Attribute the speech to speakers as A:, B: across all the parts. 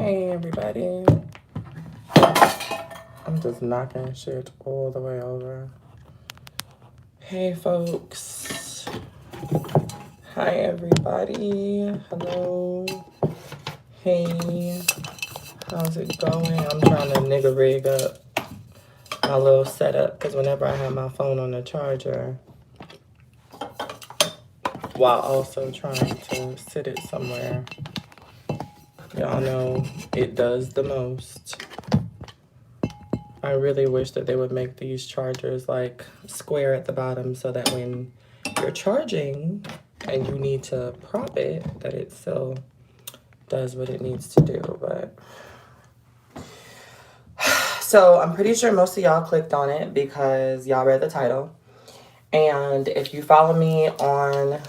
A: Hey everybody. I'm just knocking shit all the way over. Hey folks. Hi everybody. Hello. Hey. How's it going? I'm trying to nigga rig up my little setup because whenever I have my phone on the charger while also trying to sit it somewhere, y'all know it does the most. I really wish that they would make these chargers like square at the bottom so that when you're charging and you need to prop it, that it still does what it needs to do. But so I'm pretty sure most of y'all clicked on it because y'all read the title. And if you follow me on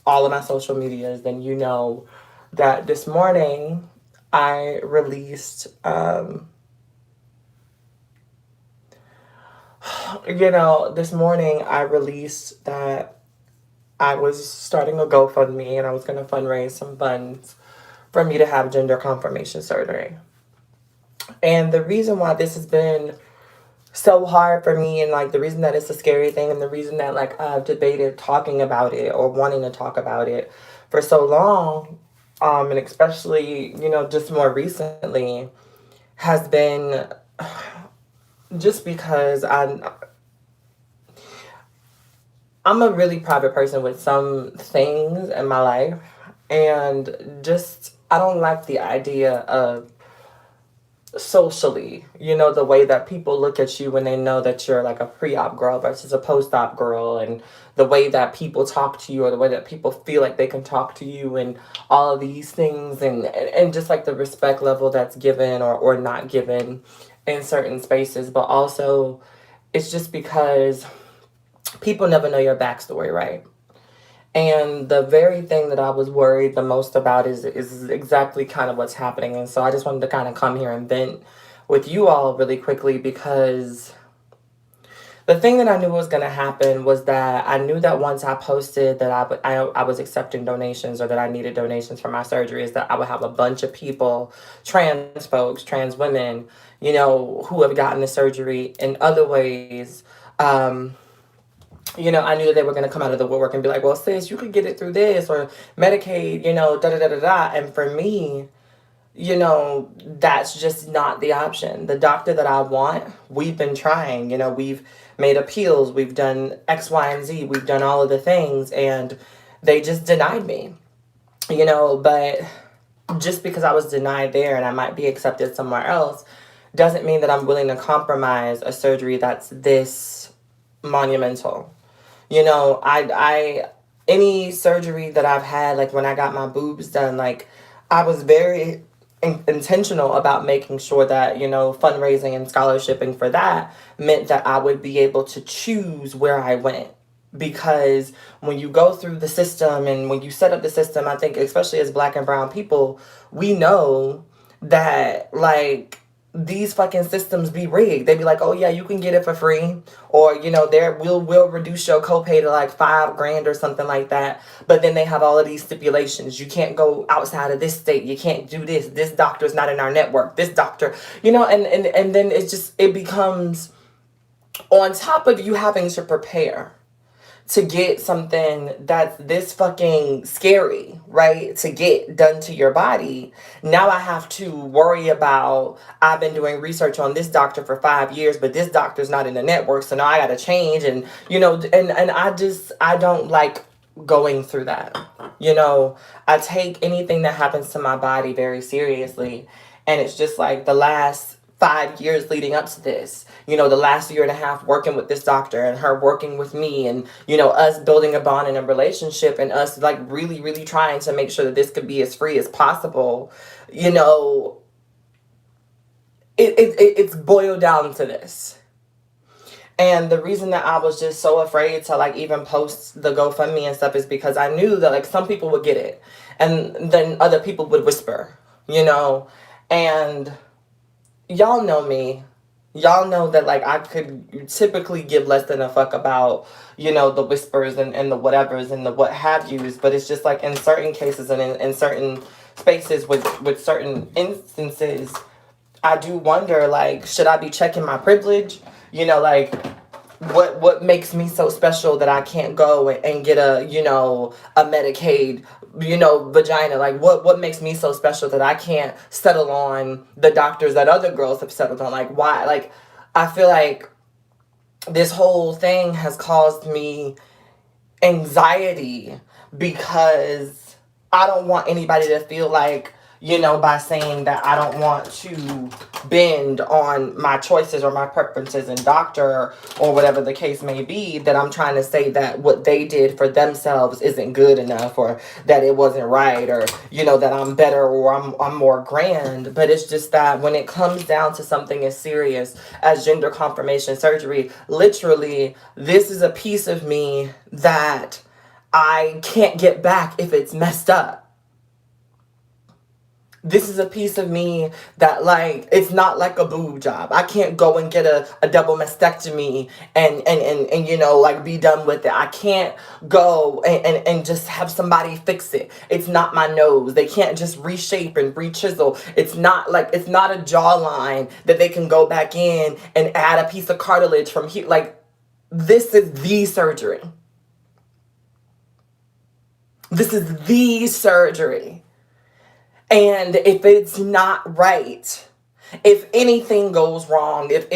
A: all of my social medias, then you know that this morning I released this morning I released that I was starting a GoFundMe and I was going to fundraise some funds for me to have gender confirmation surgery. And the reason why this has been so hard for me, and like the reason that it's a scary thing, and the reason that like I've debated talking about it or wanting to talk about it for so long, and especially, just more recently, has been just because I'm a really private person with some things in my life, and just I don't like the idea of socially, the way that people look at you when they know that you're like a pre-op girl versus a post-op girl, and the way that people talk to you or the way that people feel like they can talk to you and all of these things, and just like the respect level that's given or not given in certain spaces. But also it's just because people never know your backstory, right? And the very thing that I was worried the most about is exactly kind of what's happening. And so I just wanted to kind of come here and vent with you all really quickly, because the thing that I knew was going to happen was that I knew that once I posted that I was accepting donations, or that I needed donations for my surgeries, that I would have a bunch of people, trans folks, trans women, who have gotten the surgery in other ways. I knew that they were going to come out of the woodwork and be like, well, sis, you could get it through this or Medicaid, da da da da da. And for me, that's just not the option. The doctor that I want, we've been trying, we've made appeals, we've done X, Y, and Z, we've done all of the things, and they just denied me, but just because I was denied there and I might be accepted somewhere else doesn't mean that I'm willing to compromise a surgery that's this monumental. I any surgery that I've had, like when I got my boobs done, like I was very intentional about making sure that, fundraising and scholarshiping for that meant that I would be able to choose where I went. Because when you go through the system and when you set up the system, I think especially as Black and brown people, we know that like these fucking systems be rigged. They be like, oh yeah, you can get it for free, or we'll reduce your copay to like $5,000 or something like that. But then they have all of these stipulations. You can't go outside of this state. You can't do this. This doctor's not in our network. This doctor, and then it becomes, on top of you having to prepare to get something that's this fucking scary, right, to get done to your body. Now I have to worry about, I've been doing research on this doctor for 5 years, but this doctor's not in the network, so now I gotta change, and I don't like going through that. I take anything that happens to my body very seriously, and it's just like the last 5 years leading up to this, the last year and a half working with this doctor and her working with me, and, us building a bond and a relationship, and us like really, really trying to make sure that this could be as free as possible. It's boiled down to this. And the reason that I was just so afraid to like even post the GoFundMe and stuff is because I knew that like some people would get it and then other people would whisper, and y'all know me. Y'all know that like I could typically give less than a fuck about, the whispers and the whatevers and the what have yous. But it's just like in certain cases and in certain spaces with certain instances, I do wonder, like, should I be checking my privilege? Like, what makes me so special that I can't go and get a Medicaid, vagina? Like, what makes me so special that I can't settle on the doctors that other girls have settled on? Like, why? Like, I feel like this whole thing has caused me anxiety because I don't want anybody to feel like, by saying that I don't want to bend on my choices or my preferences in doctor or whatever the case may be, that I'm trying to say that what they did for themselves isn't good enough, or that it wasn't right, or, that I'm better, or I'm more grand. But it's just that when it comes down to something as serious as gender confirmation surgery, literally, this is a piece of me that I can't get back if it's messed up. This is a piece of me that, like, it's not like a boob job. I can't go and get a double mastectomy and like, be done with it. I can't go and just have somebody fix it. It's not my nose. They can't just reshape and re-chisel. It's not a jawline that they can go back in and add a piece of cartilage from here. Like, this is the surgery. This is the surgery. And if it's not right, if anything goes wrong, if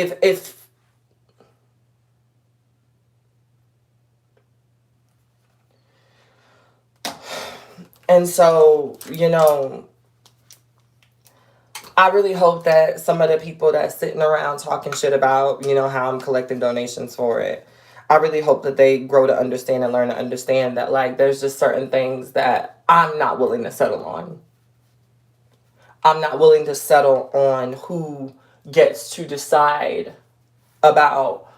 A: and so, I really hope that some of the people that's sitting around talking shit about, how I'm collecting donations for it, I really hope that they grow to understand and learn to understand that, like, there's just certain things that I'm not willing to settle on. I'm not willing to settle on who gets to decide about,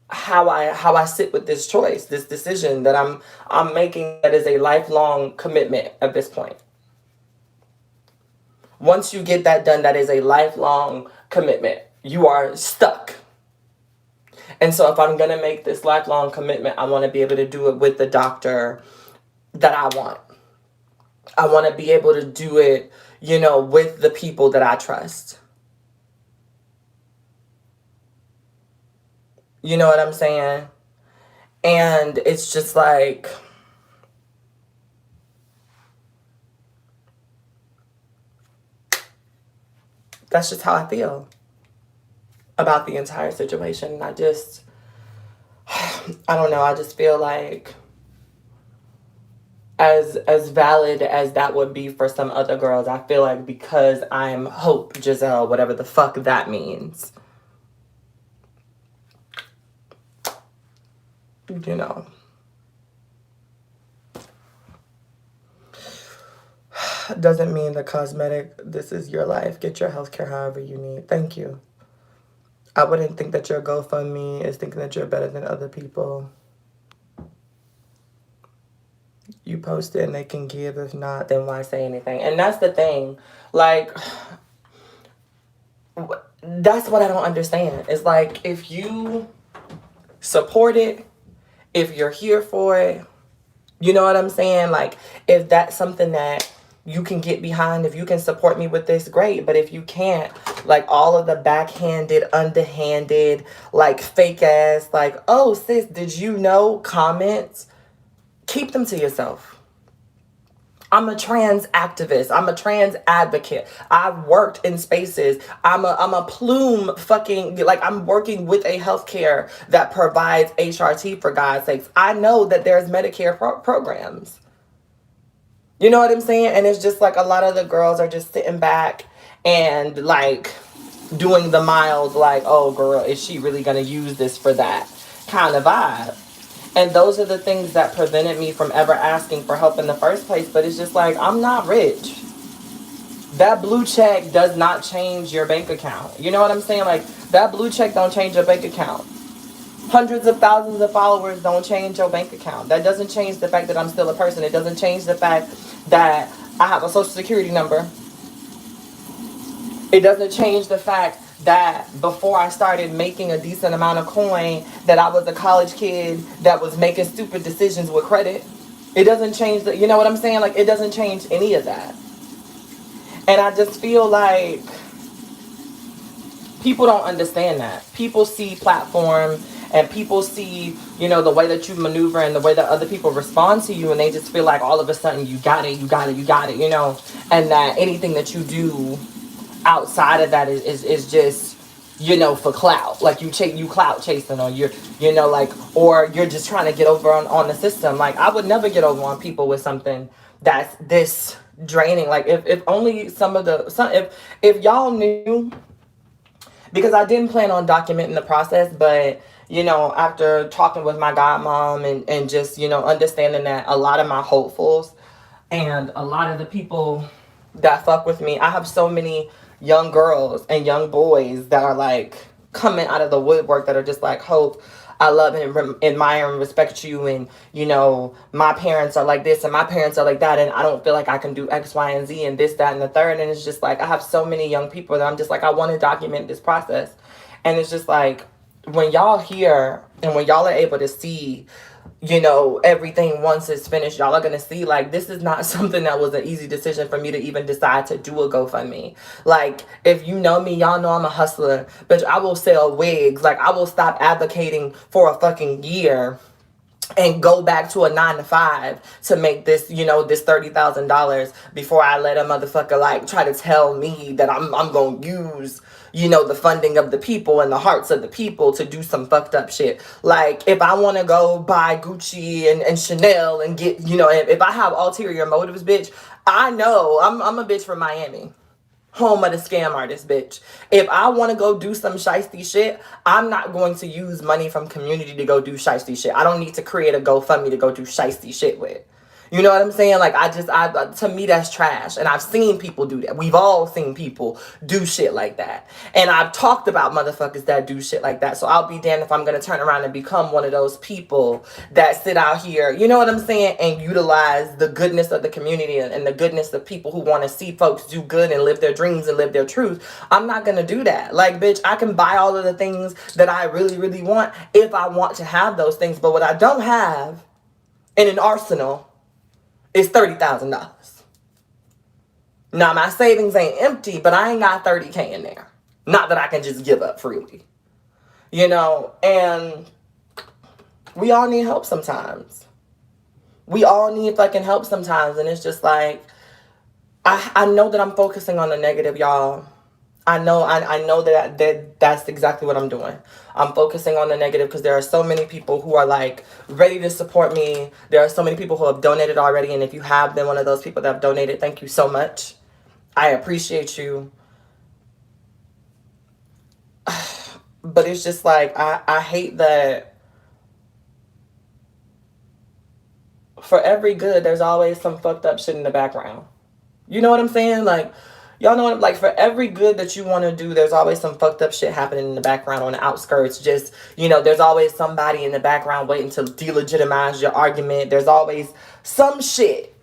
A: how I sit with this choice, this decision that I'm making, that is a lifelong commitment at this point. Once you get that done, that is a lifelong commitment. You are stuck. And so if I'm going to make this lifelong commitment, I want to be able to do it with the doctor that I want. I want to be able to do it, with the people that I trust. You know what I'm saying? And it's just like, that's just how I feel about the entire situation. I don't know. I just feel like, as valid as that would be for some other girls, I feel like because I'm Hope Giselle, whatever the fuck that means, doesn't mean the cosmetic, this is your life. Get your healthcare however you need. Thank you. I wouldn't think that your GoFundMe is thinking that you're better than other people. You post it and they can give. If not, then why say anything? And that's the thing. Like, that's what I don't understand. It's like, if you support it, if you're here for it, you know what I'm saying? Like, if that's something that you can get behind, if you can support me with this, great. But if you can't, like, all of the backhanded, underhanded, like, fake ass, like, oh, sis, did you know comments, keep them to yourself. I'm a trans activist. I'm a trans advocate. I've worked in spaces. I'm a plume fucking, like, I'm working with a healthcare that provides HRT, for God's sakes. I know that there's Medicare programs. You know what I'm saying? And it's just like, a lot of the girls are just sitting back and, like, doing the mild, like, oh, girl, is she really going to use this for that kind of vibe? And those are the things that prevented me from ever asking for help in the first place. But it's just like, I'm not rich. That blue check does not change your bank account. You know what I'm saying? Like, that blue check don't change your bank account. Hundreds of thousands of followers don't change your bank account. That doesn't change the fact that I'm still a person. It doesn't change the fact that I have a social security number. It doesn't change the fact that before I started making a decent amount of coin, that I was a college kid that was making stupid decisions with credit. It doesn't change the, you know what I'm saying? Like, it doesn't change any of that. And I just feel like people don't understand that. People see platform and people see, the way that you maneuver and the way that other people respond to you, and they just feel like all of a sudden you got it, you got it, you got it, and that anything that you do outside of that is just, for clout. Like you clout chasing, or like, or you're just trying to get over on the system. Like, I would never get over on people with something that's this draining. Like, if only if y'all knew, because I didn't plan on documenting the process, but after talking with my godmom and just understanding that a lot of my hopefuls and a lot of the people that fuck with me, I have so many young girls and young boys that are like coming out of the woodwork that are just like, Hope, I love and admire and respect you, and my parents are like this and my parents are like that, and I don't feel like I can do X, Y, and Z and this, that, and the third. And it's just like, I have so many young people that I'm just like, I want to document this process. And it's just like, when y'all hear and when y'all are able to see everything once it's finished, y'all are gonna see, like, this is not something that was an easy decision for me to even decide to do a GoFundMe. Like, if you know me, y'all know I'm a hustler, but I will sell wigs. Like, I will stop advocating for a fucking year and go back to a 9 to 5 to make this, this $30,000 before I let a motherfucker like try to tell me that I'm gonna use, the funding of the people and the hearts of the people to do some fucked up shit. Like, if I want to go buy Gucci and Chanel and get, if I have ulterior motives, bitch, I know I'm a bitch from Miami, home of the scam artist, bitch. If I want to go do some shiesty shit, I'm not going to use money from community to go do shiesty shit. I don't need to create a GoFundMe to go do shiesty shit with. You know what I'm saying? Like, to me, that's trash. And I've seen people do that. We've all seen people do shit like that. And I've talked about motherfuckers that do shit like that. So I'll be damned if I'm going to turn around and become one of those people that sit out here, you know what I'm saying, and utilize the goodness of the community and the goodness of people who want to see folks do good and live their dreams and live their truth. I'm not going to do that. Like, bitch, I can buy all of the things that I really, really want if I want to have those things. But what I don't have in an arsenal is $30,000. Now, my savings ain't empty, but I ain't got 30K in there. Not that I can just give up freely. And we all need help sometimes. We all need fucking help sometimes. And it's just like, I know that I'm focusing on the negative, y'all. I know that's exactly what I'm doing. I'm focusing on the negative because there are so many people who are like ready to support me. There are so many people who have donated already. And if you have been one of those people that have donated, thank you so much. I appreciate you. But it's just like, I hate that for every good, there's always some fucked up shit in the background. You know what I'm saying? Like, y'all know what, like, for every good that you want to do, there's always some fucked up shit happening in the background on the outskirts. Just, there's always somebody in the background waiting to delegitimize your argument. There's always some shit.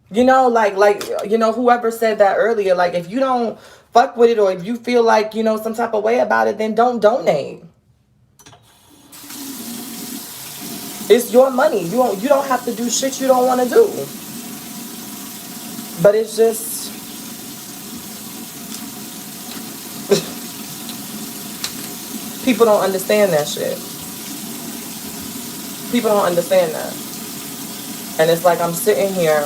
A: Whoever said that earlier, like, if you don't fuck with it or if you feel like, some type of way about it, then don't donate. It's your money. You don't have to do shit you don't want to do. But it's just, people don't understand that shit. People don't understand that. And it's like, I'm sitting here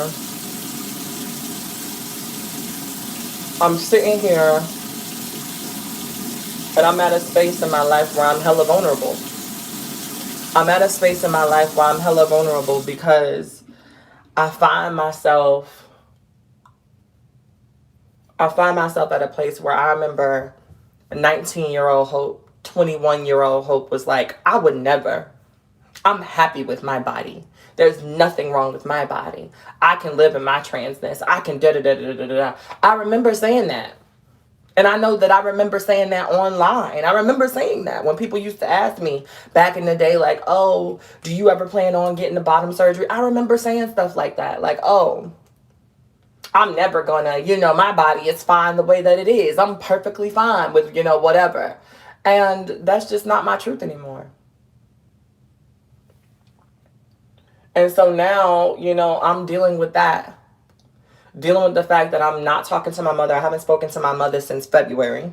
A: and I'm at a space in my life where I'm hella vulnerable. I'm at a space in my life where I'm hella vulnerable because I find myself at a place where I remember 19-year-old Hope, 21-year-old Hope was like, I'm happy with my body. There's nothing wrong with my body. I can live in my transness. I can da-da-da-da-da-da-da. I remember saying that. And I know that I remember saying that online. I remember saying that when people used to ask me back in the day, like, oh, do you ever plan on getting the bottom surgery? I remember saying stuff like that. Like, oh, I'm never gonna, my body is fine the way that it is. I'm perfectly fine with, whatever. And that's just not my truth anymore. And so now, I'm dealing with that. Dealing with the fact that I'm not talking to my mother. I haven't spoken to my mother since February.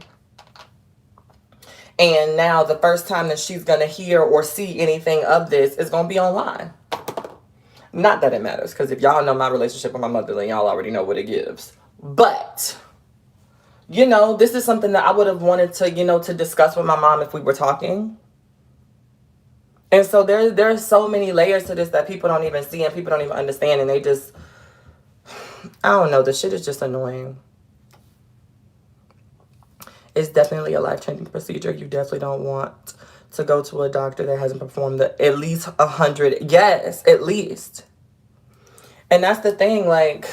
A: And now the first time that she's going to hear or see anything of this is going to be online. Not that it matters, because if y'all know my relationship with my mother, then y'all already know what it gives. But, this is something that I would have wanted to, to discuss with my mom if we were talking. And so there's so many layers to this that people don't even see and people don't even understand. And they just, I don't know, the shit is just annoying. It's definitely a life-changing procedure. You definitely don't want to go to a doctor that hasn't performed at least 100. Yes, at least. And that's the thing, like,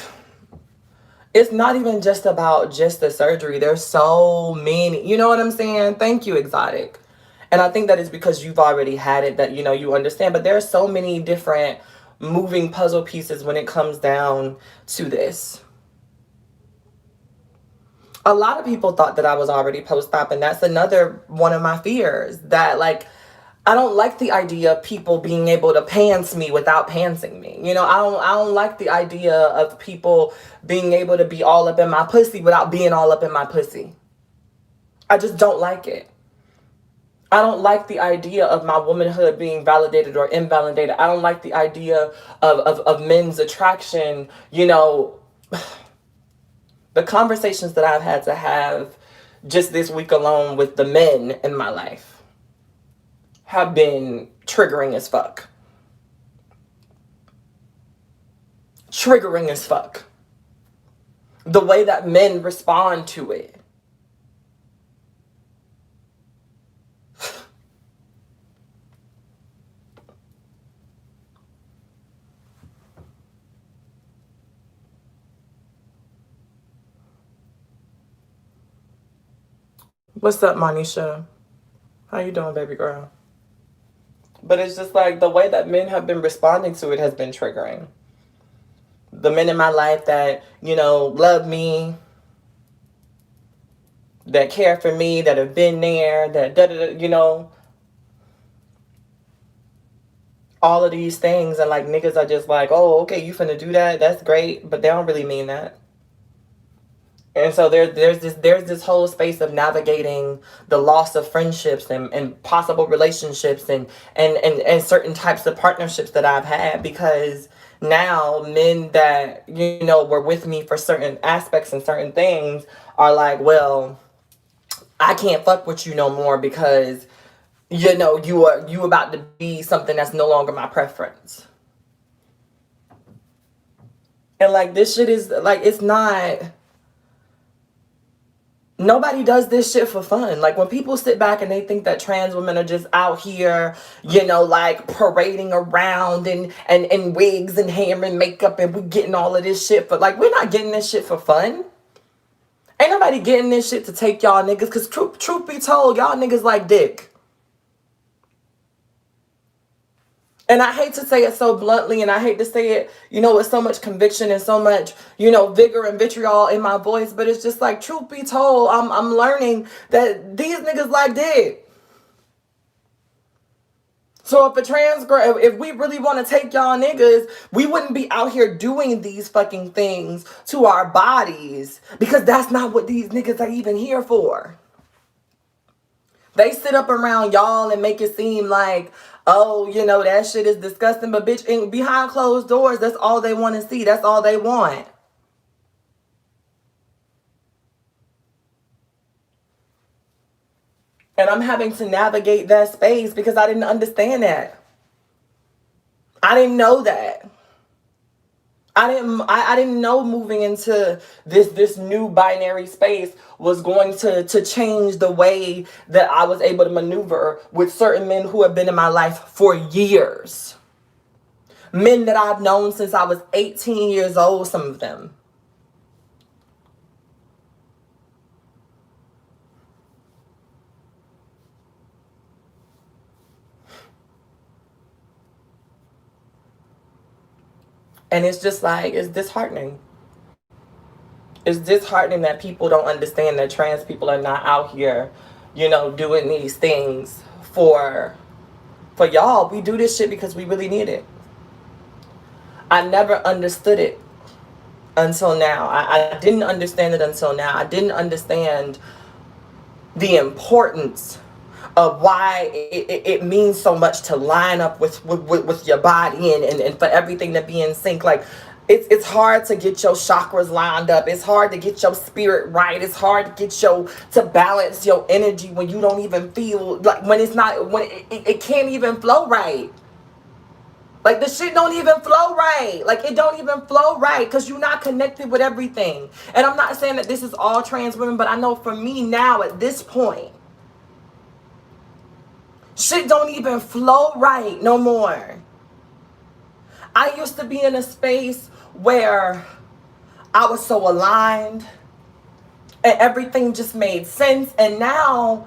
A: it's not even just about just the surgery. There's so many, you know what I'm saying? Thank you, Exotic. And I think that is because you've already had it that, you understand. But there are so many different moving puzzle pieces when it comes down to this. A lot of people thought that I was already post-op, and that's another one of my fears, that, like, I don't like the idea of people being able to pants me without pantsing me. I don't like the idea of people being able to be all up in my pussy without being all up in my pussy. I just don't like it. I don't like the idea of my womanhood being validated or invalidated. I don't like the idea of men's attraction, The conversations that I've had to have just this week alone with the men in my life have been triggering as fuck. Triggering as fuck. The way that men respond to it. What's up, Monisha? How you doing, baby girl? But it's just like the way that men have been responding to it has been triggering. The men in my life that, love me, that care for me, that have been there, that all of these things, and like niggas are just like, oh, okay, you finna do that, that's great, but they don't really mean that. And so there's this whole space of navigating the loss of friendships and possible relationships and certain types of partnerships that I've had, because now men that, were with me for certain aspects and certain things are like, well, I can't fuck with you no more because, you about to be something that's no longer my preference. And like, this shit is like, it's not... Nobody does this shit for fun. Like, when people sit back and they think that trans women are just out here, like parading around in wigs and hair and makeup, and we getting all of this shit for, like, we're not getting this shit for fun. Ain't nobody getting this shit to take y'all niggas, because truth be told, y'all niggas like dick. And I hate to say it so bluntly, and I hate to say it, with so much conviction and so much, vigor and vitriol in my voice, but it's just like, truth be told, I'm learning that these niggas like dick. So if a trans girl, if we really want to take y'all niggas, we wouldn't be out here doing these fucking things to our bodies, because that's not what these niggas are even here for. They sit up around y'all and make it seem like, oh, that shit is disgusting. But bitch, behind closed doors, that's all they want to see. That's all they want. And I'm having to navigate that space because I didn't understand that. I didn't know that. I didn't know moving into this new binary space was going to change the way that I was able to maneuver with certain men who have been in my life for years. Men that I've known since I was 18 years old, some of them. And it's just like, it's disheartening. It's disheartening that people don't understand that trans people are not out here, doing these things for y'all. We do this shit because we really need it. I never understood it until now. I didn't understand it until now. I didn't understand the importance of why it means so much to line up with your body and for everything to be in sync. Like, it's hard to get your chakras lined up. It's hard to get your spirit right. It's hard to get to balance your energy when you don't even feel like, when it's not, when it can't even flow right. Like, the shit don't even flow right. Like, it don't even flow right because you're not connected with everything. And I'm not saying that this is all trans women, but I know for me now at this point, shit don't even flow right no more. I used to be in a space where I was so aligned and everything just made sense. And now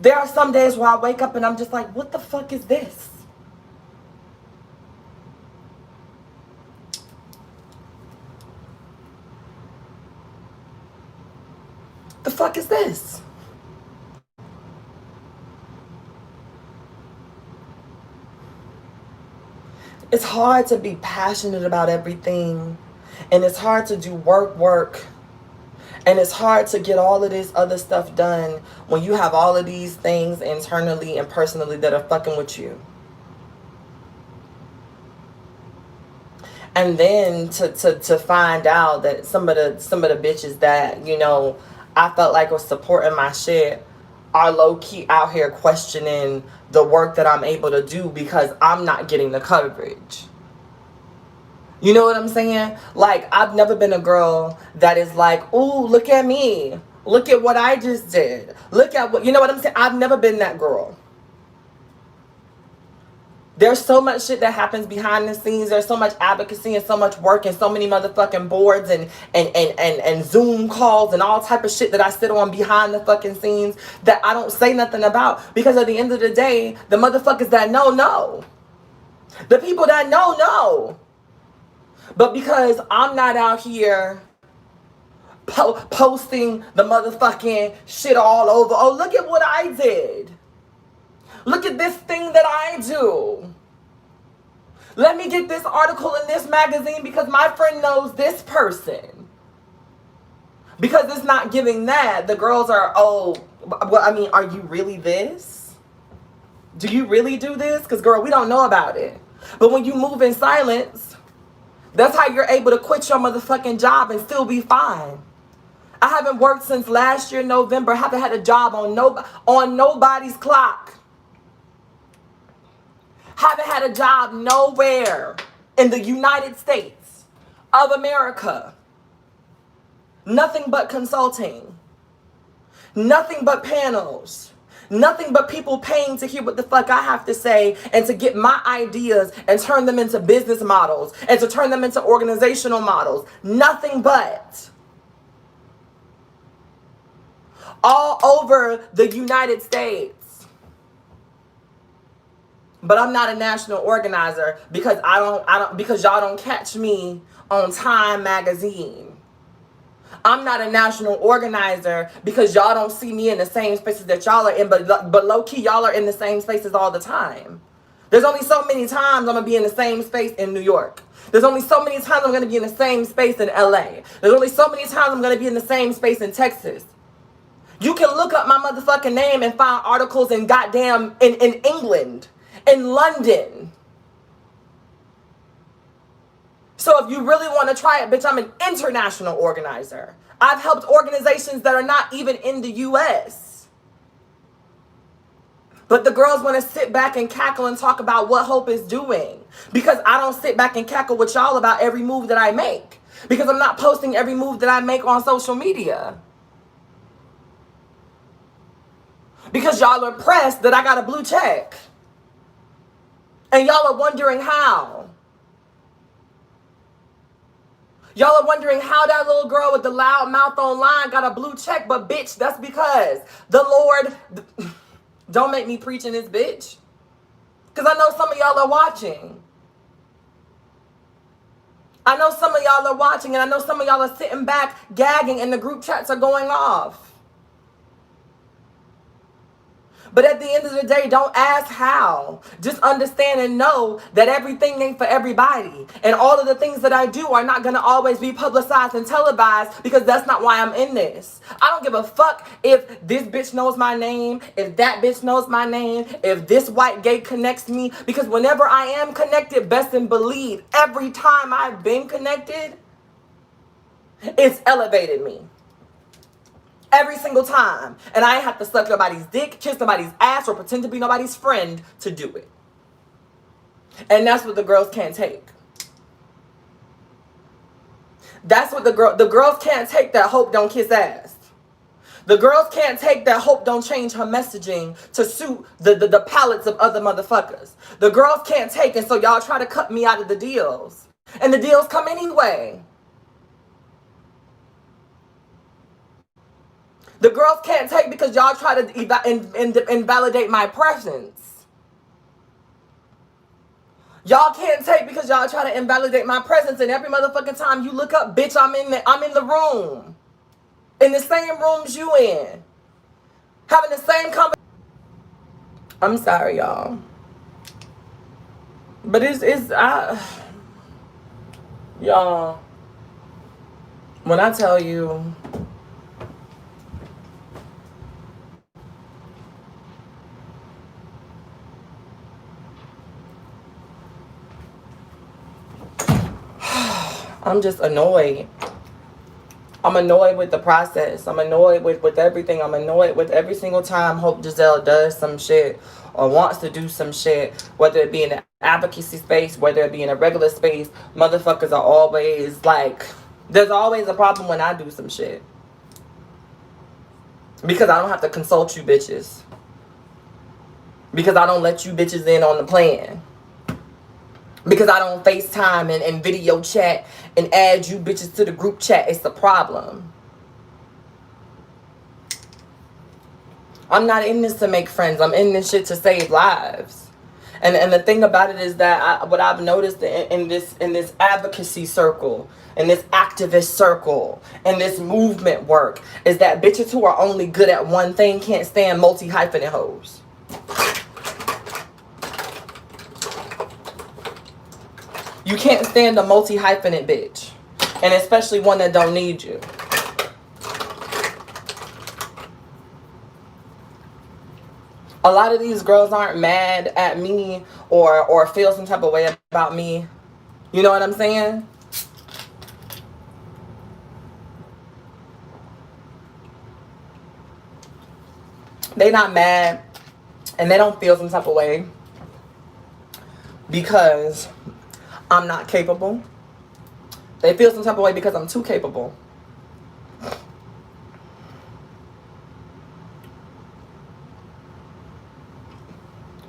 A: there are some days where I wake up and I'm just like, what the fuck is this? The fuck is this? It's hard to be passionate about everything, and it's hard to do work, and it's hard to get all of this other stuff done when you have all of these things internally and personally that are fucking with you. And then to find out that some of the bitches that, you know, I felt like was supporting my shit are low-key out here questioning the work that I'm able to do because I'm not getting the coverage. You know what I'm saying? Like, I've never been a girl that is like, ooh, look at me. Look at what I just did. Look at what, you know what I'm saying? I've never been that girl. There's so much shit that happens behind the scenes. There's so much advocacy and so much work and so many motherfucking boards and Zoom calls and all type of shit that I sit on behind the fucking scenes that I don't say nothing about, because at the end of the day, the motherfuckers that know. The people that know. But because I'm not out here posting the motherfucking shit all over. Oh, look at what I did. Look at this thing that I do. Let me get this article in this magazine because my friend knows this person. Because it's not giving that. The girls are, oh, well, I mean, are you really this? Do you really do this? Because, girl, we don't know about it. But when you move in silence, that's how you're able to quit your motherfucking job and still be fine. I haven't worked since last year, November. I haven't had a job on nobody's clock. Haven't had a job nowhere in the United States of America. Nothing but consulting. Nothing but panels. Nothing but people paying to hear what the fuck I have to say and to get my ideas and turn them into business models and to turn them into organizational models. Nothing but. All over the United States. But I'm not a national organizer because because y'all don't catch me on Time magazine. I'm not a national organizer because y'all don't see me in the same spaces that y'all are in, but low key y'all are in the same spaces all the time. There's only so many times I'm gonna be in the same space in New York. There's only so many times I'm gonna be in the same space in LA. There's only so many times I'm gonna be in the same space in Texas. You can look up my motherfucking name and find articles in goddamn in England. In London. So if you really want to try it, bitch, I'm an international organizer. I've helped organizations that are not even in the US. But the girls want to sit back and cackle and talk about what Hope is doing. Because I don't sit back and cackle with y'all about every move that I make. Because I'm not posting every move that I make on social media. Because y'all are pressed that I got a blue check. And y'all are wondering how. Y'all are wondering how that little girl with the loud mouth online got a blue check. But bitch, that's because the Lord, don't make me preach in this bitch. Because I know some of y'all are watching. I know some of y'all are watching, and I know some of y'all are sitting back gagging and the group chats are going off. But at the end of the day, don't ask how. Just understand and know that everything ain't for everybody. And all of the things that I do are not going to always be publicized and televised, because that's not why I'm in this. I don't give a fuck if this bitch knows my name, if that bitch knows my name, if this white gay connects me. Because whenever I am connected, best and believe, every time I've been connected, it's elevated me. Every single time. And I ain't have to suck nobody's dick, kiss nobody's ass, or pretend to be nobody's friend to do it. And that's what the girls can't take. That's what the girls can't take, that Hope don't kiss ass. The girls can't take that Hope don't change her messaging to suit the palates of other motherfuckers. The girls can't take, and so y'all try to cut me out of the deals. And the deals come anyway. The girls can't take because y'all try to invalidate my presence. Y'all can't take because y'all try to invalidate my presence, and every motherfucking time you look up, bitch, I'm in the room. In the same rooms you in. Having the same conversation. I'm sorry, y'all. But y'all, when I tell you, I'm just annoyed. I'm annoyed with the process. I'm annoyed with everything. I'm annoyed with every single time Hope.Disguised does some shit or wants to do some shit, whether it be in an advocacy space, whether it be in a regular space. Motherfuckers are always like, there's always a problem when I do some shit. Because I don't have to consult you bitches. Because I don't let you bitches in on the plan. Because I don't FaceTime and video chat and add you bitches to the group chat. It's the problem. I'm not in this to make friends. I'm in this shit to save lives. And the thing about it is that what I've noticed in this advocacy circle, in this activist circle, in this movement work, is that bitches who are only good at one thing can't stand multi-hyphenate hoes. You can't stand a multi-hyphenate bitch. And especially one that don't need you. A lot of these girls aren't mad at me or feel some type of way about me. You know what I'm saying? They not mad and they don't feel some type of way because I'm not capable. They feel some type of way because I'm too capable.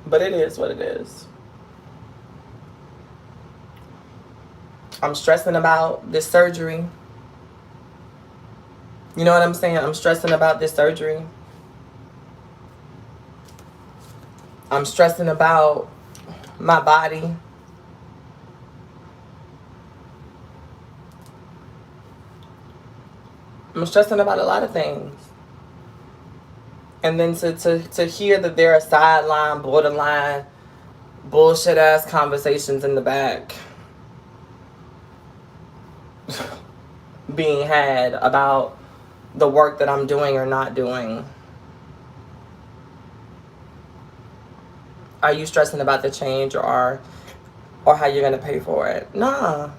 A: But it is what it is. I'm stressing about this surgery. You know what I'm saying? I'm stressing about this surgery. I'm stressing about my body. I'm stressing about a lot of things. And then to hear that there are sideline, borderline, bullshit ass conversations in the back being had about the work that I'm doing or not doing. Are you stressing about the change or how you're gonna pay for it? Nah.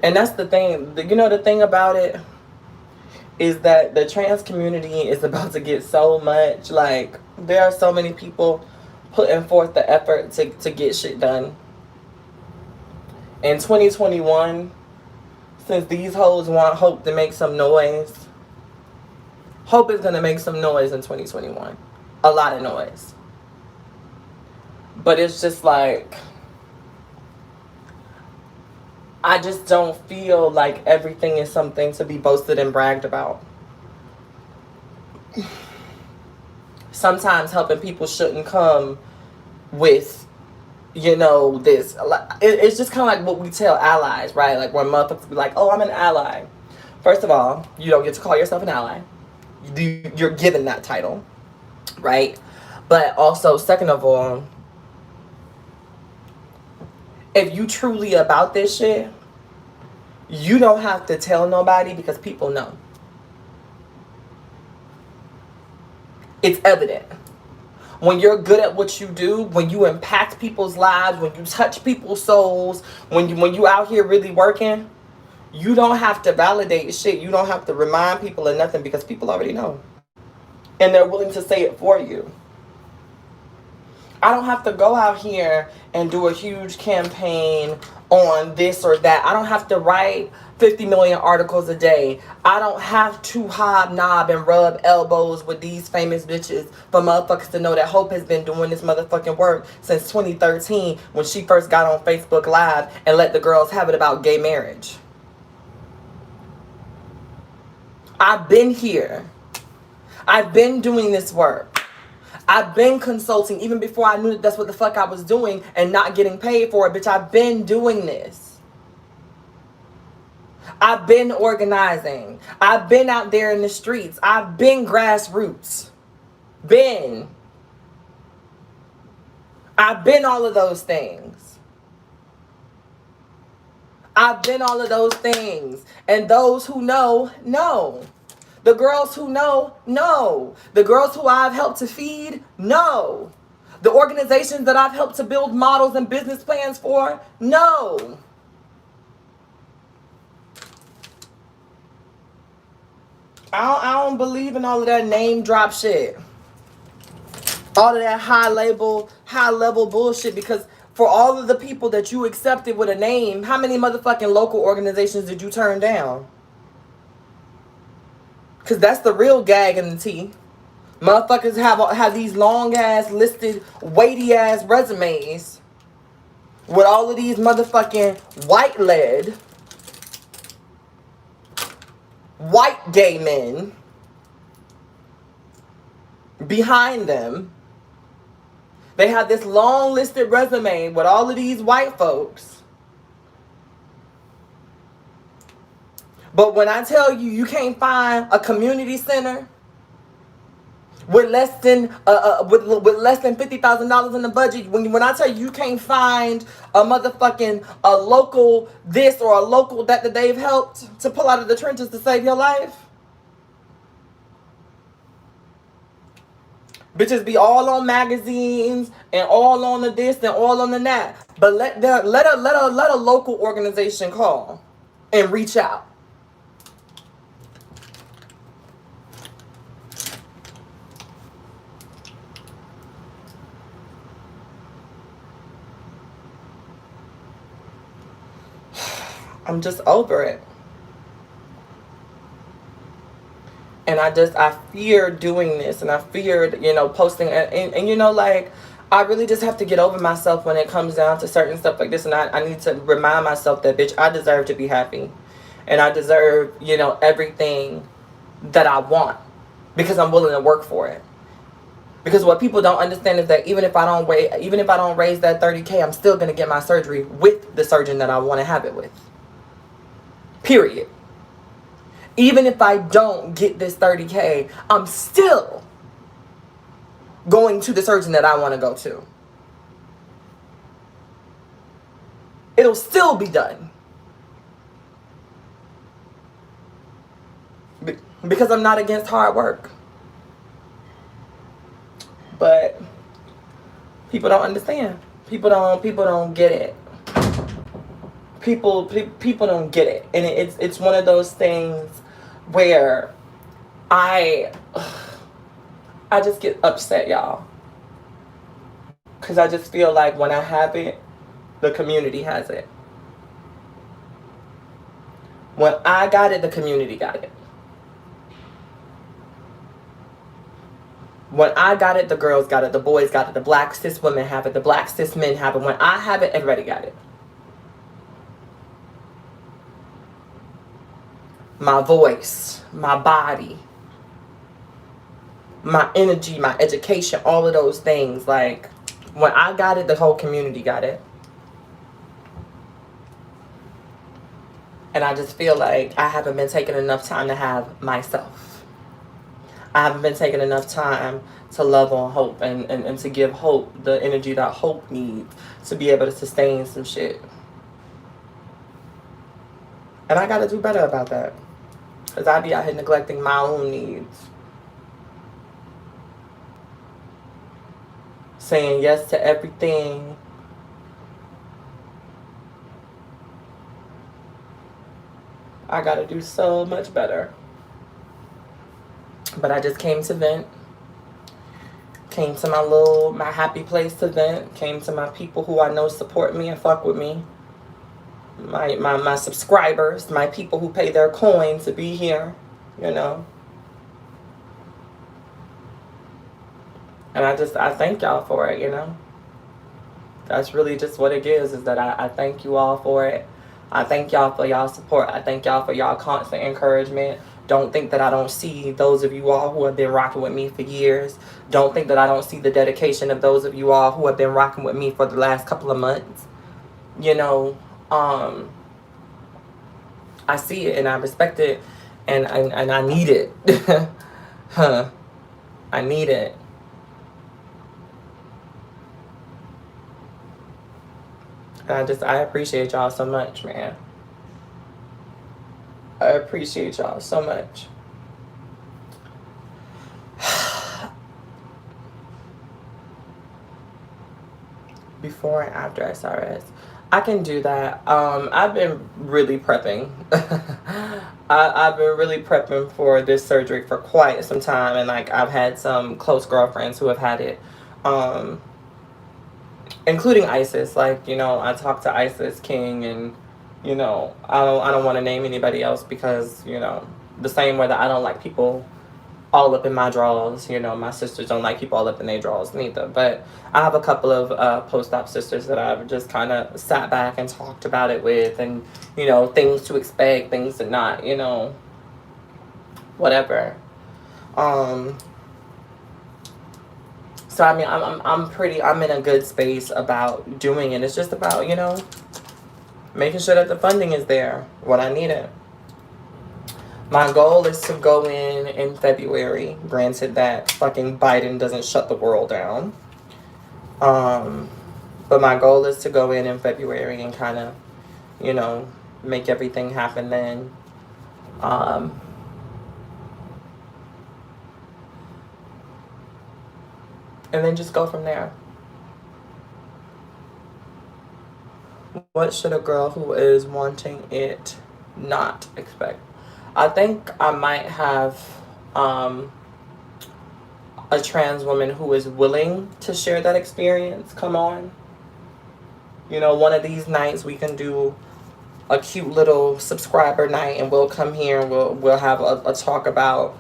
A: And that's the thing. You know, the thing about it is that the trans community is about to get so much, like, there are so many people putting forth the effort to get shit done. In 2021, since these hoes want Hope to make some noise, Hope is going to make some noise in 2021. A lot of noise. But it's just like, I just don't feel like everything is something to be boasted and bragged about. Sometimes helping people shouldn't come with, you know, this. It's just kind of like what we tell allies, right? Like when motherfuckers be like, oh, I'm an ally. First of all, you don't get to call yourself an ally. you're given that title, right? But also, second of all, if you truly about this shit, you don't have to tell nobody because people know. It's evident. When you're good at what you do, when you impact people's lives, when you touch people's souls, when you out here really working, you don't have to validate shit. You don't have to remind people of nothing because people already know. And they're willing to say it for you. I don't have to go out here and do a huge campaign on this or that. I don't have to write 50 million articles a day. I don't have to hobnob and rub elbows with these famous bitches for motherfuckers to know that Hope has been doing this motherfucking work since 2013 when she first got on Facebook Live and let the girls have it about gay marriage. I've been here. I've been doing this work. I've been consulting even before I knew that that's what the fuck I was doing and not getting paid for it. Bitch, I've been doing this. I've been organizing. I've been out there in the streets. I've been grassroots. I've been all of those things. I've been all of those things. And those who know, know. The girls who know, know. The girls who I've helped to feed, know. The organizations that I've helped to build models and business plans for, know. I don't believe in all of that name drop shit. All of that high level bullshit, because for all of the people that you accepted with a name, how many motherfucking local organizations did you turn down? Because that's the real gag in the tea. Motherfuckers have these long ass listed weighty ass resumes with all of these motherfucking white gay men behind them. They have this long listed resume with all of these white folks. But when I tell you, you can't find a community center with less than $50,000 in the budget. When I tell you, you can't find a local this or a local that they've helped to pull out of the trenches to save your life. Bitches be all on magazines and all on the this and all on the that. But let a local organization call and reach out. I'm just over it. And I fear doing this, and I feared, posting, and I really just have to get over myself when it comes down to certain stuff like this, and I need to remind myself that, bitch, I deserve to be happy, and I deserve, everything that I want, because I'm willing to work for it. Because what people don't understand is that even if I don't raise that $30K, I'm still gonna get my surgery with the surgeon that I want to have it with. Period. Even if I don't get this $30K, I'm still going to the surgeon that I want to go to. It'll still be done. Because I'm not against hard work. But people don't understand. People don't get it. People don't get it, and it's one of those things where I just get upset, y'all, because I just feel like when I have it, the community has it. When I got it, the community got it. When I got it, the girls got it, the boys got it, the black cis women have it, the black cis men have it. When I have it, everybody got it. My voice, my body, my energy, my education, all of those things. Like, when I got it, the whole community got it. And I just feel like I haven't been taking enough time to have myself. I haven't been taking enough time to love on Hope and to give Hope the energy that Hope needs to be able to sustain some shit. And I gotta do better about that. Because I be out here neglecting my own needs. Saying yes to everything. I gotta do so much better. But I just came to vent. Came to my happy place to vent. Came to my people who I know support me and fuck with me. My subscribers, my people who pay their coin to be here, you know. And I thank y'all for it, you know. That's really just what it is that I thank you all for it. I thank y'all for y'all support. I thank y'all for y'all constant encouragement. Don't think that I don't see those of you all who have been rocking with me for years. Don't think that I don't see the dedication of those of you all who have been rocking with me for the last couple of months. You know, I see it and I respect it, and I need it. Huh. I need it. And I appreciate y'all so much, man. I appreciate y'all so much. Before and after SRS. I can do that. I've been really prepping. I've been really prepping for this surgery for quite some time, and like I've had some close girlfriends who have had it, including Isis. Like, you know, I talked to Isis King, and you know, I don't want to name anybody else because, you know, the same way that I don't like people all up in my drawers. You know, my sisters don't like people all up in their drawers neither. But I have a couple of post-op sisters that I've just kind of sat back and talked about it with, and, you know, things to expect, things to not, you know, whatever. So I mean, I'm in a good space about doing it. It's just about, you know, making sure that the funding is there when I need it. My goal is to go in February. Granted that fucking Biden doesn't shut the world down. But my goal is to go in February and kind of, you know, make everything happen then. And then just go from there. What should a girl who is wanting it not expect? I think I might have a trans woman who is willing to share that experience come on. You know, one of these nights we can do a cute little subscriber night, and we'll come here and we'll have a talk about,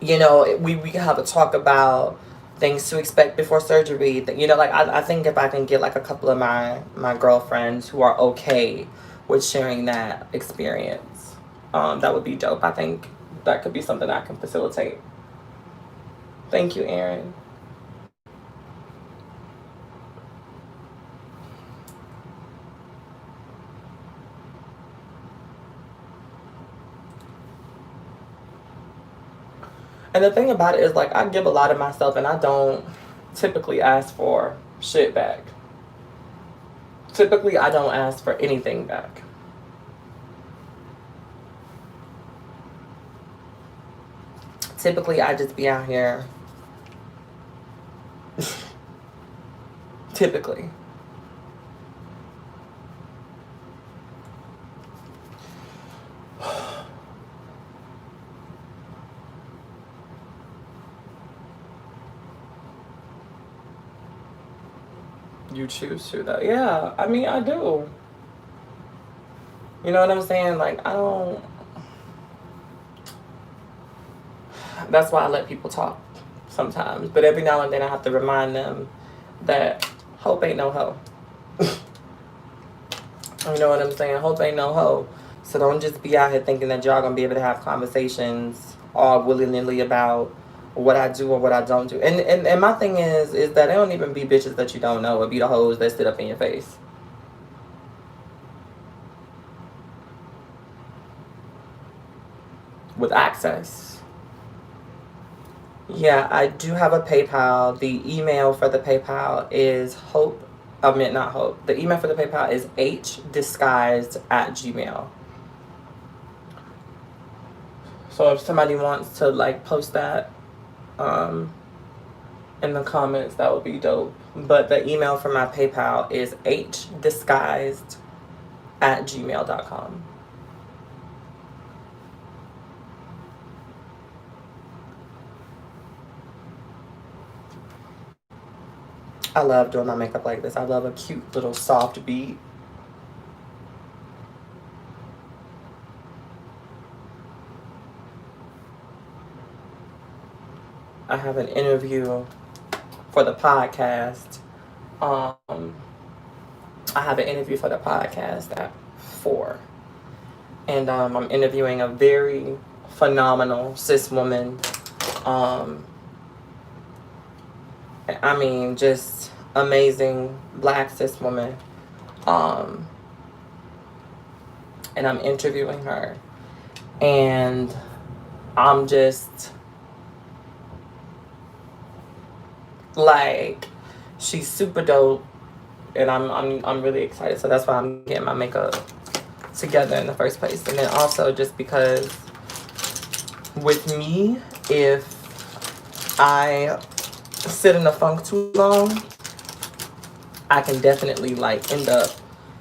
A: you know, we can have a talk about things to expect before surgery. You know, like I think if I can get like a couple of my girlfriends who are okay with sharing that experience, that would be dope. I think that could be something I can facilitate. Thank you, Aaron. And the thing about it is, like, I give a lot of myself, and I don't typically ask for shit back. Typically, I don't ask for anything back. Typically, I just be out here. Typically. You choose to, though. Yeah, I mean, I do. You know what I'm saying? Like, I don't. That's why I let people talk sometimes. But every now and then I have to remind them that hope ain't no hoe. You know what I'm saying? Hope ain't no hoe. So don't just be out here thinking that y'all gonna be able to have conversations all willy-nilly about what I do or what I don't do. And my thing is that they don't even be bitches that you don't know. It be the hoes that sit up in your face. With access. Yeah, I do have a PayPal. The email for the PayPal is Hope. I mean, not Hope. The email for the PayPal is hdisguised at gmail. So if somebody wants to like post that um, in the comments, that would be dope. But the email for my PayPal is hdisguised at gmail.com. I love doing my makeup like this. I love a cute little soft beat. I have an interview for the podcast. Um, I have an interview for the podcast at 4. And I'm interviewing a very phenomenal cis woman. Um, I mean, just amazing black cis woman. Um, and I'm interviewing her. And I'm just like, she's super dope. And I'm really excited. So that's why I'm getting my makeup together in the first place. And then also just because with me, if I sit in the funk too long, I can definitely like end up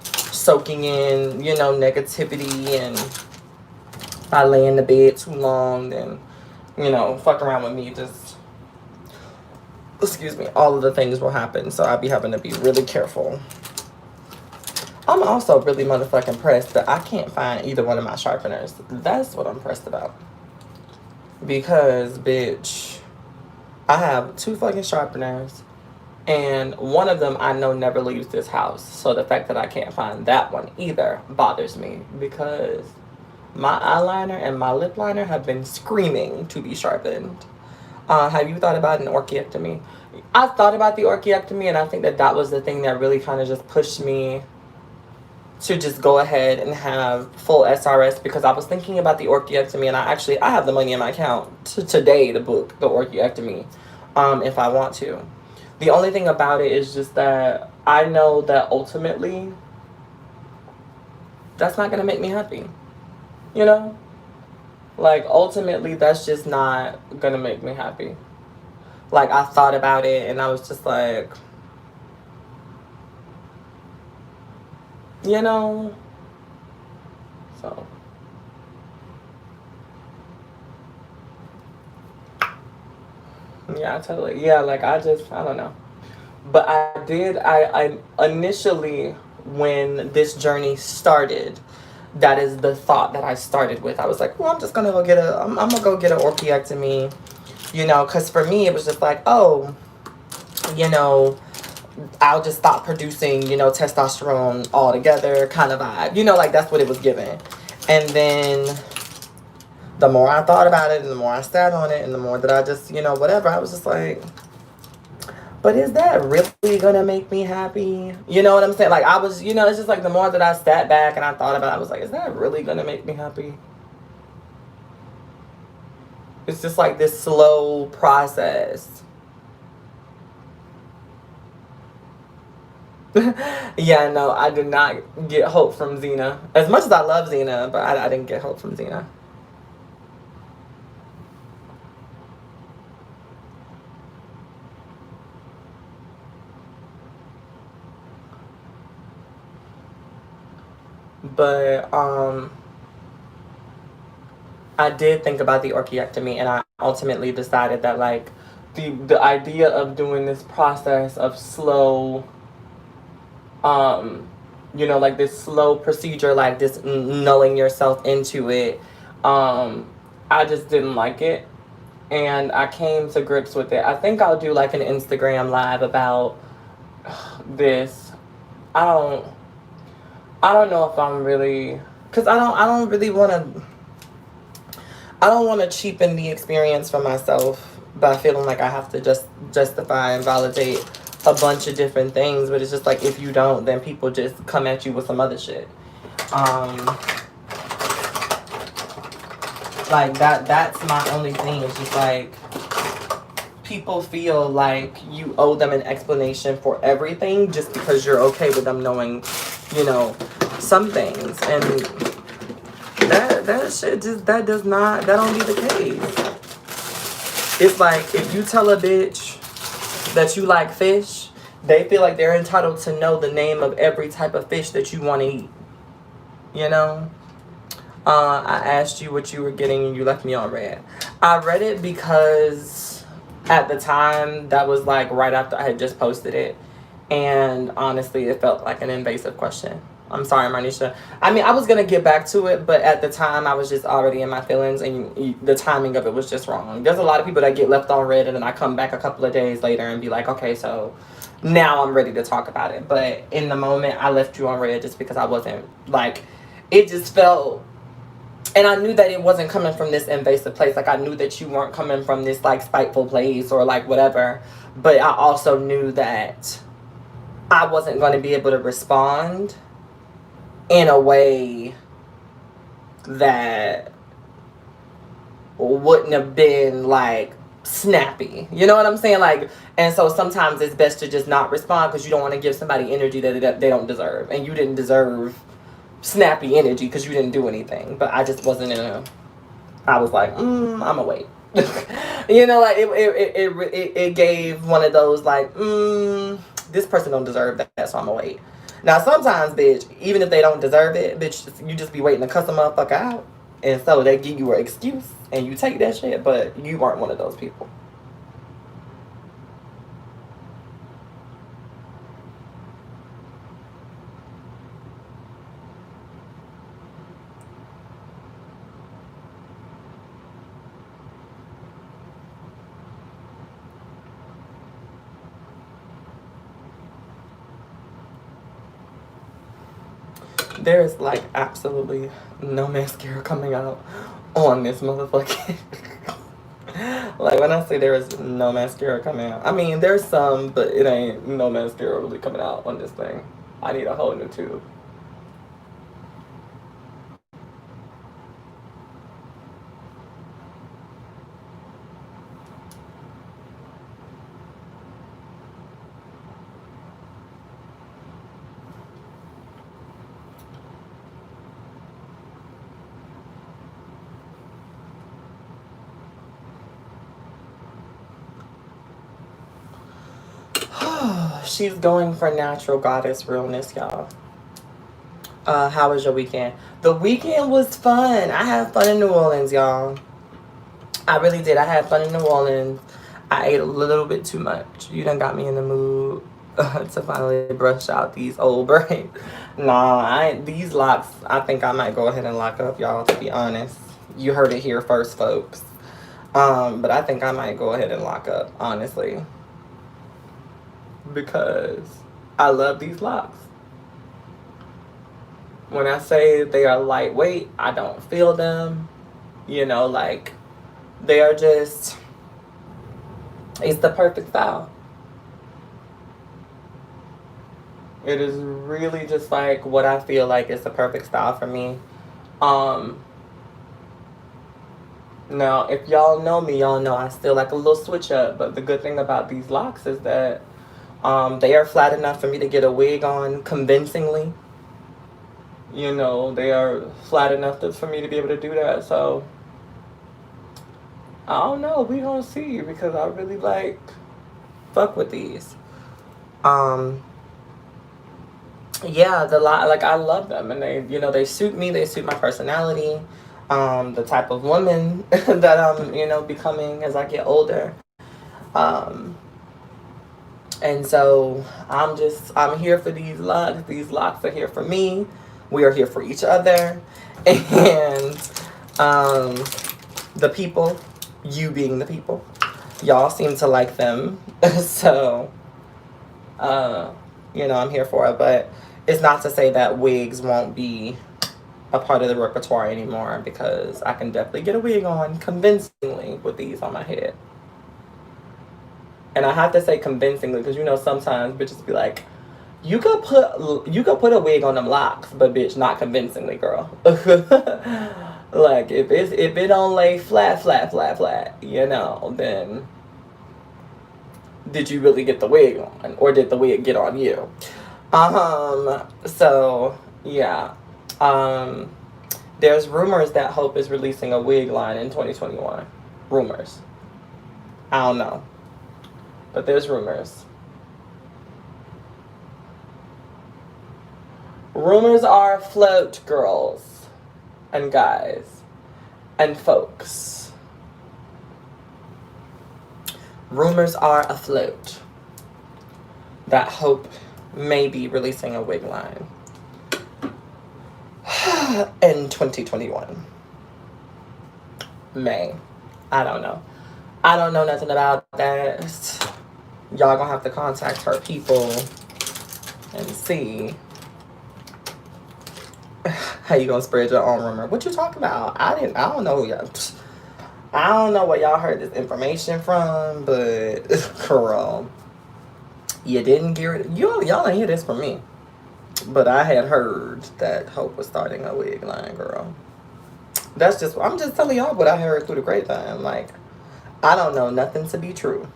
A: soaking in, you know, negativity. And if I lay in the bed too long, then, you know, fuck around with me, just, excuse me, all of the things will happen. So I'll be having to be really careful. I'm also really motherfucking pressed that I can't find either one of my sharpeners. That's what I'm pressed about. Because, bitch, I have 2 fucking sharpeners. And one of them I know never leaves this house. So the fact that I can't find that one either bothers me. Because my eyeliner and my lip liner have been screaming to be sharpened. Have you thought about an orchiectomy? I thought about the orchiectomy, and I think that that was the thing that really kind of just pushed me to just go ahead and have full SRS, because I was thinking about the orchiectomy, and I have the money in my account today to book the orchiectomy if I want to. The only thing about it is just that I know that ultimately that's not going to make me happy. You know? Like, ultimately, that's just not going to make me happy. Like, I thought about it, and I was just like, you know? So. Yeah, totally. Yeah, like, I don't know. But I initially, when this journey started, that is the thought that I started with. I was like, well, I'm just going to go I'm going to go get an orchiectomy, you know, because for me, it was just like, oh, you know, I'll just stop producing, you know, testosterone altogether kind of vibe. You know, like, that's what it was given. And then the more I thought about it and the more I sat on it and the more that I just, you know, whatever, I was just like, but is that really gonna make me happy? You know what I'm saying? Like, I was, you know, it's just like the more that I sat back and I thought about it, I was like, is that really gonna make me happy? It's just like this slow process. Yeah, no, I did not get hope from Xena. As much as I love Xena, but I didn't get hope from Xena. But I did think about the orchiectomy, and I ultimately decided that, like, the idea of doing this process of slow, you know, like this slow procedure, like this nulling yourself into it, I just didn't like it, and I came to grips with it. I think I'll do like an Instagram live about this. I don't I don't know if I'm really, because I don't really want to, I don't want to cheapen the experience for myself by feeling like I have to just justify and validate a bunch of different things. But it's just like, if you don't, then people just come at you with some other shit. Like, that's my only thing. It's just like, people feel like you owe them an explanation for everything just because you're okay with them knowing, you know, some things. And that shit just, that don't be the case. It's like, if you tell a bitch that you like fish, they feel like they're entitled to know the name of every type of fish that you want to eat. You know? I asked you what you were getting and you left me on red. I read it because at the time, that was like right after I had just posted it. And honestly, it felt like an invasive question. I'm sorry, Marnisha. I mean, I was going to get back to it, but at the time, I was just already in my feelings, and the timing of it was just wrong. There's a lot of people that get left on red, and then I come back a couple of days later and be like, okay, so now I'm ready to talk about it. But in the moment, I left you on red just because I wasn't, like, it just felt, and I knew that it wasn't coming from this invasive place. Like, I knew that you weren't coming from this, like, spiteful place or, like, whatever. But I also knew that I wasn't going to be able to respond in a way that wouldn't have been, like, snappy. You know what I'm saying? Like, and so sometimes it's best to just not respond because you don't want to give somebody energy that they don't deserve. And you didn't deserve snappy energy because you didn't do anything. But I just wasn't in a, I was like, I'ma wait. You know, like, it gave one of those, like, this person don't deserve that, so I'ma wait. Now, sometimes, bitch, even if they don't deserve it, bitch, you just be waiting to cuss a motherfucker out. And so they give you an excuse, and you take that shit, but you weren't one of those people. There's, like, absolutely no mascara coming out on this motherfucking... Like, when I say there is no mascara coming out, I mean, there's some, but it ain't no mascara really coming out on this thing. I need a whole new tube. She's going for natural goddess realness, y'all. How was your weekend? The weekend was fun. I had fun in New Orleans, y'all. I really did. I had fun in New Orleans. I ate a little bit too much. You done got me in the mood to finally brush out these old braids. Nah, these locks, I think I might go ahead and lock up, y'all, to be honest. You heard it here first, folks. But I think I might go ahead and lock up, honestly. Because I love these locks. When I say they are lightweight, I don't feel them. You know, like, they are just, it's the perfect style. It is really just like what I feel like is the perfect style for me. Now, if y'all know me, y'all know I still like a little switch up. But the good thing about these locks is that they are flat enough for me to get a wig on convincingly. You know, they are flat enough for me to be able to do that. So, I don't know. We gonna see, because I really like fuck with these. Yeah, like, I love them, and they, you know, they suit me. They suit my personality. The type of woman that I'm, you know, becoming as I get older. And so I'm here for these locks. These locks are here for me. We are here for each other. And the people, you being the people, y'all seem to like them. So, you know, I'm here for it. But it's not to say that wigs won't be a part of the repertoire anymore, because I can definitely get a wig on convincingly with these on my head. And I have to say convincingly, because, you know, sometimes bitches be like, you could put a wig on them locks, but bitch, not convincingly, girl. Like, if it don't lay flat, you know, then did you really get the wig on, or did the wig get on you? So yeah. There's rumors that Hope is releasing a wig line in 2021. Rumors. I don't know. But there's rumors. Rumors are afloat, girls and guys and folks. Rumors are afloat that Hope may be releasing a wig line in 2021. May. I don't know. I don't know nothing about that. Y'all gonna have to contact her people and see how you gonna spread your own rumor. What you talking about? I don't know yet. I don't know where y'all heard this information from, but girl, you didn't hear it. Y'all didn't hear this from me. But I had heard that Hope was starting a wig line, girl. I'm just telling y'all what I heard through the grapevine. Like, I don't know nothing to be true.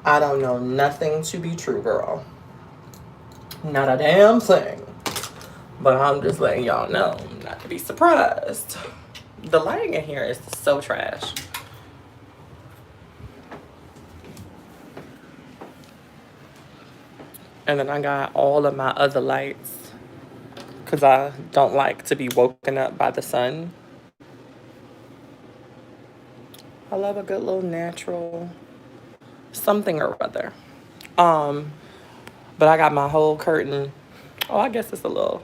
A: I don't know nothing to be true, girl. Not a damn thing. But I'm just letting y'all know not to be surprised. The lighting in here is so trash. And then I got all of my other lights because I don't like to be woken up by the sun. I love a good little natural something or other. But I got my whole curtain. Oh, I guess it's a little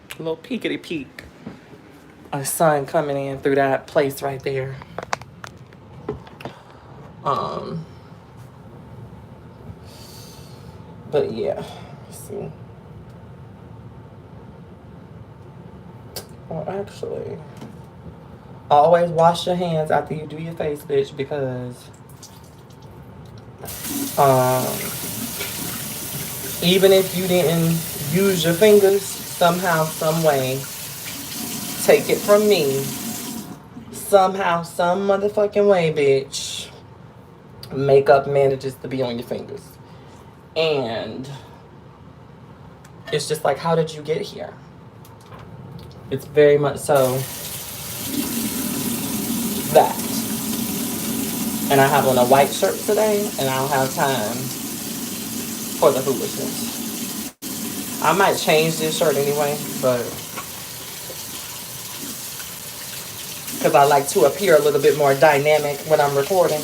A: peekity peek. A sun coming in through that place right there. But yeah, let's see. Well, actually, always wash your hands after you do your face, bitch, because even if you didn't use your fingers, somehow, some way, take it from me, somehow, some motherfucking way, bitch, makeup manages to be on your fingers. And it's just like, how did you get here? It's very much so that. And I have on a white shirt today, and I don't have time for the foolishness. I might change this shirt anyway, but because I like to appear a little bit more dynamic when I'm recording.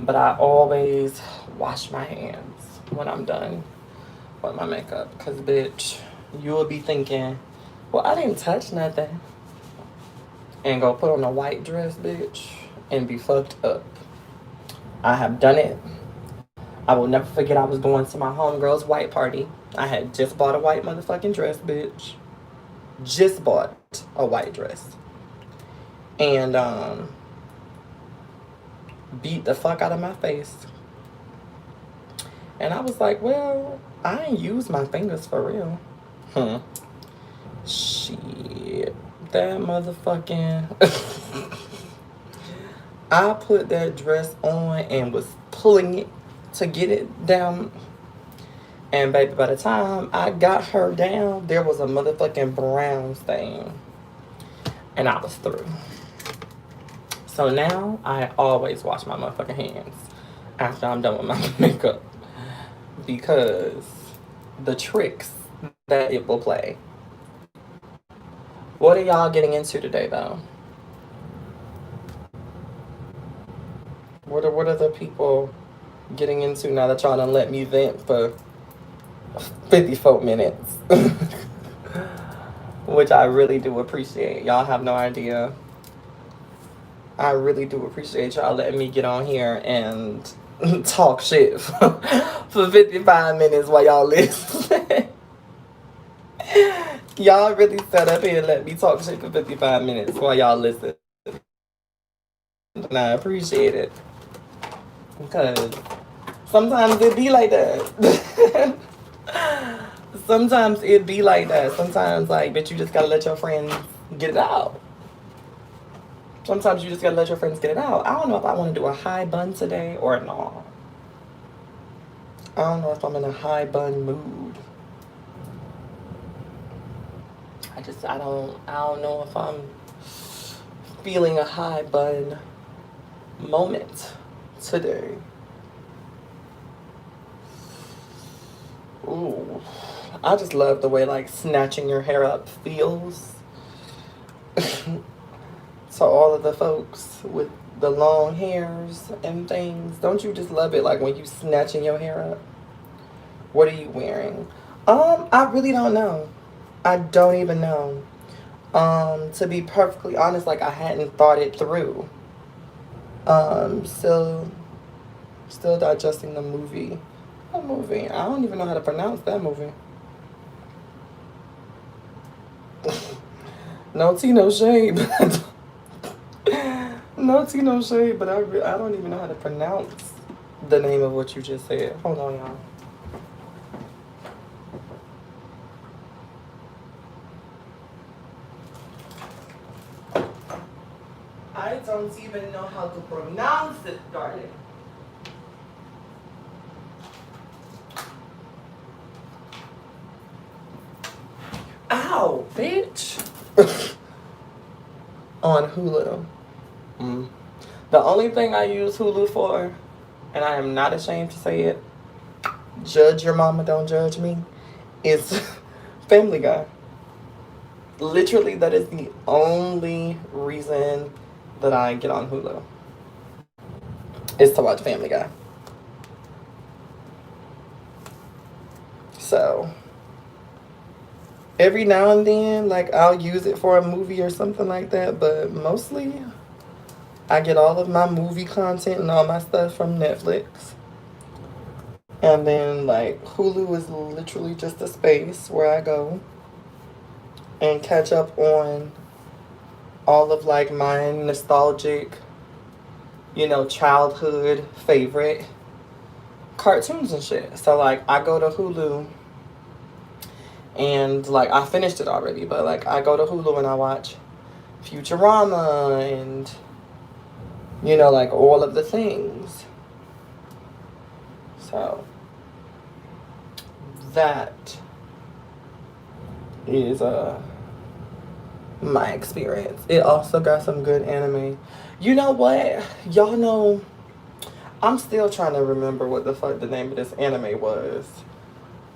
A: But I always wash my hands when I'm done with my makeup, because bitch, you'll be thinking, well, I didn't touch nothing, and go put on a white dress, bitch, and be fucked up. I have done it. I will never forget, I was going to my homegirl's white party. I had just bought a white motherfucking dress, bitch. Just bought a white dress. And beat the fuck out of my face. And I was like, well, I ain't use my fingers for real. Shit. That motherfucking... I put that dress on and was pulling it to get it down. And baby, by the time I got her down, there was a motherfucking brown stain. And I was through. So now I always wash my motherfucking hands after I'm done with my makeup, because the tricks that it will play. What are y'all getting into today, though? What are the people getting into now that y'all done let me vent for 54 minutes? Which I really do appreciate. Y'all have no idea. I really do appreciate y'all letting me get on here and talk shit for 55 minutes while y'all listen Y'all really sat up here and let me talk shit for 55 minutes while y'all listen. And I appreciate it. Because sometimes it be like that. Sometimes it be like that. Sometimes, like, but you just gotta let your friends get it out. Sometimes you just gotta let your friends get it out. I don't know if I want to do a high bun today or not. I don't know if I'm in a high bun mood. I don't know if I'm feeling a high bun moment today. Ooh. I just love the way like snatching your hair up feels. So all of the folks with the long hairs and things, don't you just love it like when you snatching your hair up? What are you wearing? I really don't know. I don't even know. To be perfectly honest, like I hadn't thought it through. Still digesting the movie. What movie? I don't even know how to pronounce that movie. No tea, no shade. No tea, no shade. But I don't even know how to pronounce the name of what you just said. Hold on, y'all. I don't even know how to pronounce it, darling. Ow, bitch. On Hulu. Mm. The only thing I use Hulu for, and I am not ashamed to say it, judge your mama, don't judge me, is Family Guy. Literally, that is the only reason that I get on Hulu, is to watch Family Guy. So, every now and then, like, I'll use it for a movie or something like that, but mostly I get all of my movie content and all my stuff from Netflix. And then, like, Hulu is literally just a space where I go and catch up on all of, like, my nostalgic, childhood favorite cartoons and shit. So, like, I go to Hulu and, like, I finished it already, but, like, I go to Hulu and I watch Futurama and, like, all of the things. So, that is my experience. It also got some good anime. You know what? Y'all know, I'm still trying to remember what the fuck the name of this anime was.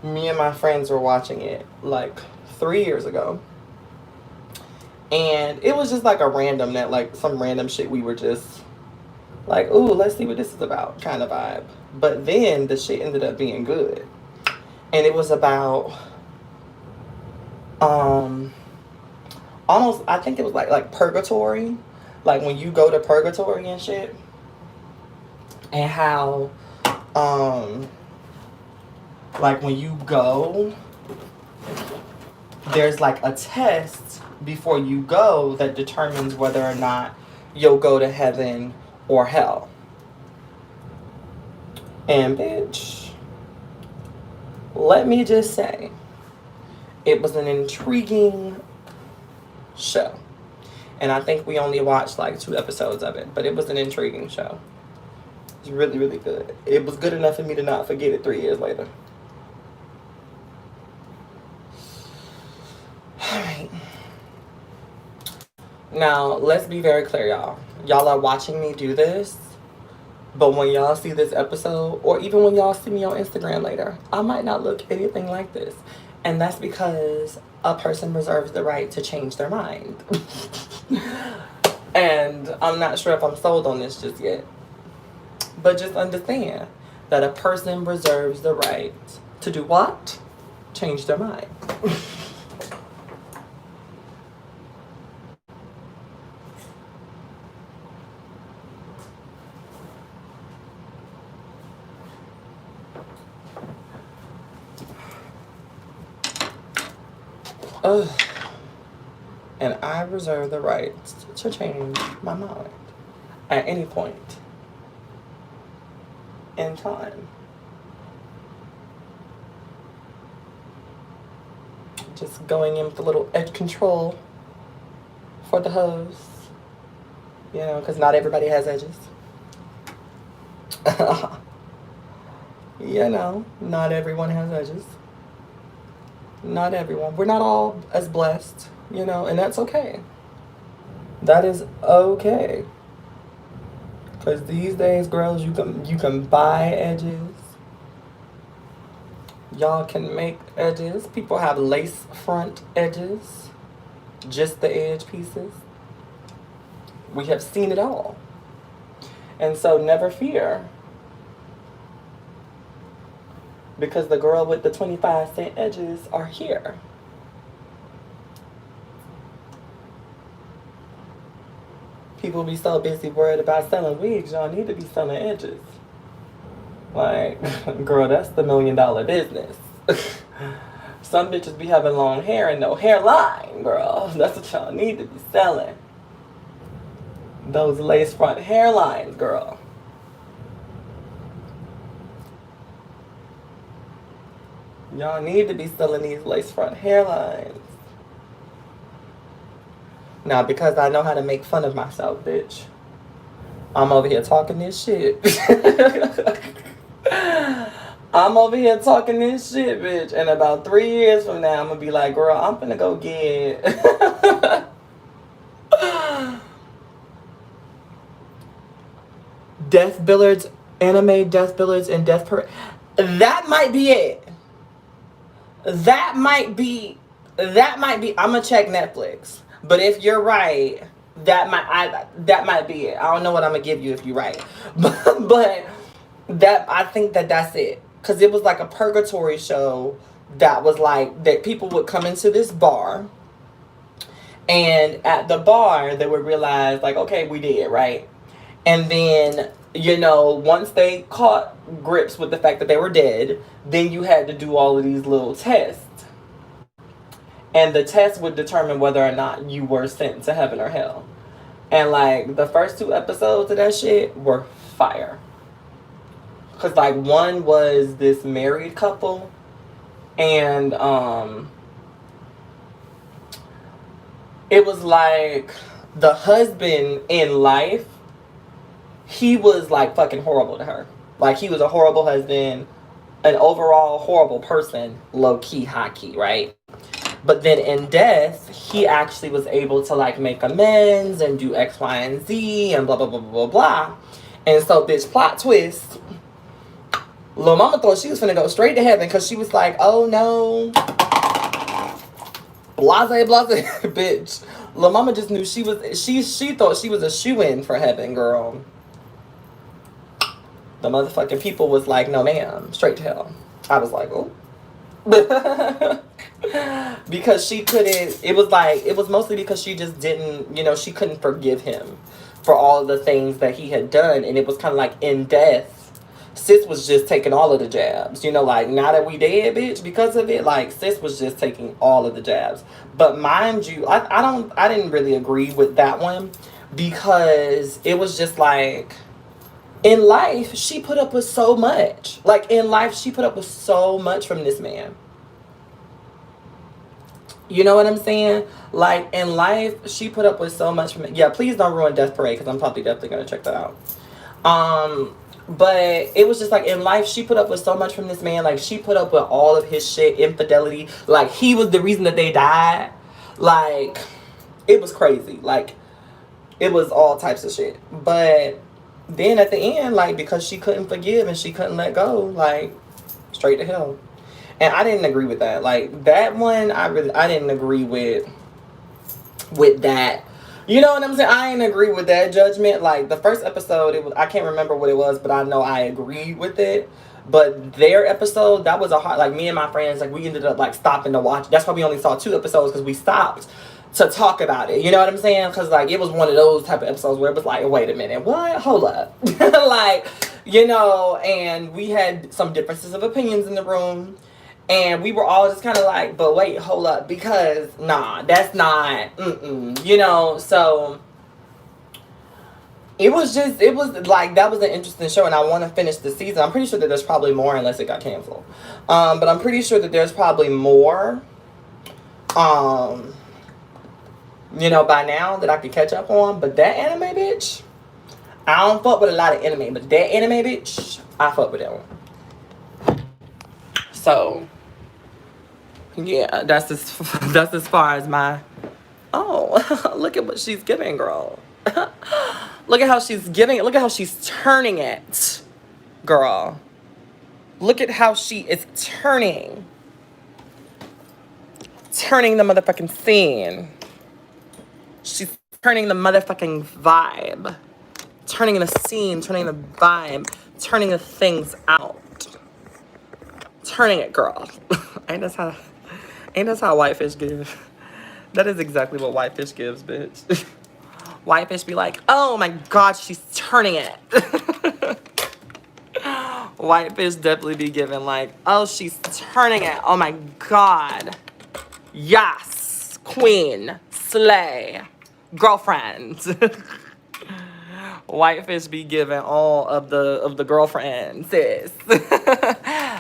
A: Me and my friends were watching it like 3 years ago. And it was just like a random net, like some random shit we were just like, ooh, let's see what this is about kind of vibe. But then the shit ended up being good. And it was about almost, I think it was like purgatory. Like when you go to purgatory and shit. And how like when you go, there's like a test before you go that determines whether or not you'll go to heaven or hell. And bitch, let me just say, it was an intriguing show. And I think we only watched like 2 episodes of it, but it was an intriguing show. It was really, really good. It was good enough for me to not forget it 3 years later. Alright. Now, let's be very clear, y'all. Y'all are watching me do this, but when y'all see this episode, or even when y'all see me on Instagram later, I might not look anything like this. And that's because a person reserves the right to change their mind. And I'm not sure if I'm sold on this just yet. But just understand that a person reserves the right to do what? Change their mind. Ugh. And I reserve the right to change my mind at any point in time. Just going in with a little edge control for the hose. You know, because not everybody has edges. You know, not everyone has edges. Not everyone. We're not all as blessed, you know, and that's okay. That is okay. Because these days, girls, you can buy edges. Y'all can make edges. People have lace front edges. Just the edge pieces. We have seen it all. And so never fear. Because the girl with the 25-cent edges are here. People be so busy worried about selling wigs, y'all need to be selling edges. Like, girl, that's the $1 million business. Some bitches be having long hair and no hairline, girl. That's what y'all need to be selling. Those lace front hairlines, girl. Y'all need to be selling these lace front hairlines. Now, because I know how to make fun of myself, bitch, I'm over here talking this shit. I'm over here talking this shit, bitch. And about 3 years from now, I'm going to be like, girl, I'm finna go get Death Billards, anime Death Billards, and Death Parade. That might be it. That might be, I'm going to check Netflix. But if you're right, that might be it. I don't know what I'm going to give you if you're right. But I think that's it. Because it was like a purgatory show that was like, that people would come into this bar. And at the bar, they would realize, like, okay, we did, right? And then, you know, once they caught grips with the fact that they were dead, then you had to do all of these little tests. And the test would determine whether or not you were sent to heaven or hell. And, like, the first 2 episodes of that shit were fire. Because, like, one was this married couple. And, it was like the husband in life, he was, like, fucking horrible to her. Like, he was a horrible husband, an overall horrible person, low-key, high-key, right? But then in death, he actually was able to, like, make amends and do X, Y, and Z and blah, blah, blah, blah, blah, blah. And so, bitch, plot twist. Lil' mama thought she was finna go straight to heaven because she was like, oh, no. Blase, bitch. Lil' mama just knew she thought she was a shoo-in for heaven, girl. The motherfucking people was like, no, ma'am, straight to hell. I was like, oh. Because she couldn't, it was mostly because she just didn't, you know, she couldn't forgive him for all of the things that he had done. And it was kind of like in death, sis was just taking all of the jabs, you know, like, now that we dead, bitch, because of it, like, sis was just taking all of the jabs. But mind you, I didn't really agree with that one, because it was just like, in life, she put up with so much. Like, in life, she put up with so much from this man. You know what I'm saying? Like, in life, she put up with so much from it. Yeah, please don't ruin Death Parade, because I'm probably definitely going to check that out. But it was just like, in life, she put up with so much from this man. Like, she put up with all of his shit, infidelity. Like, he was the reason that they died. Like, it was crazy. Like, it was all types of shit. But then at the end, like, because she couldn't forgive and she couldn't let go, like, straight to hell. And I didn't agree with that. Like, that one, I didn't agree with that. You know what I'm saying? I didn't agree with that judgment. Like, the first episode, I can't remember what it was, but I know I agreed with it. But their episode, that was a hard, like, me and my friends, like, we ended up, like, stopping to watch. That's why we only saw 2 episodes, because we stopped to talk about it. You know what I'm saying? Because, like, it was one of those type of episodes where it was like, wait a minute, what? Hold up. Like, you know, and we had some differences of opinions in the room. And we were all just kind of like, but wait, hold up, because nah, that's not, you know. So it was like, that was an interesting show, and I want to finish the season. I'm pretty sure that there's probably more, unless it got canceled. But I'm pretty sure that there's probably more, you know, by now that I could catch up on. But that anime, bitch, I don't fuck with a lot of anime, but that anime, bitch, I fuck with that one. So yeah, that's as far as my. Oh, look at what she's giving, girl. Look at how she's giving it. Look at how she's turning it, girl. Look at how she is turning the motherfucking scene. She's turning the motherfucking vibe. Turning the scene, turning the vibe, turning the things out. Turning it, girl. Ain't that's how Whitefish gives. That is exactly what Whitefish gives, bitch. Whitefish be like, oh my god, she's turning it. Whitefish definitely be giving like, oh, she's turning it. Oh my god. Yes. Queen. Slay. Girlfriend. Whitefish be giving all of the girlfriends, sis.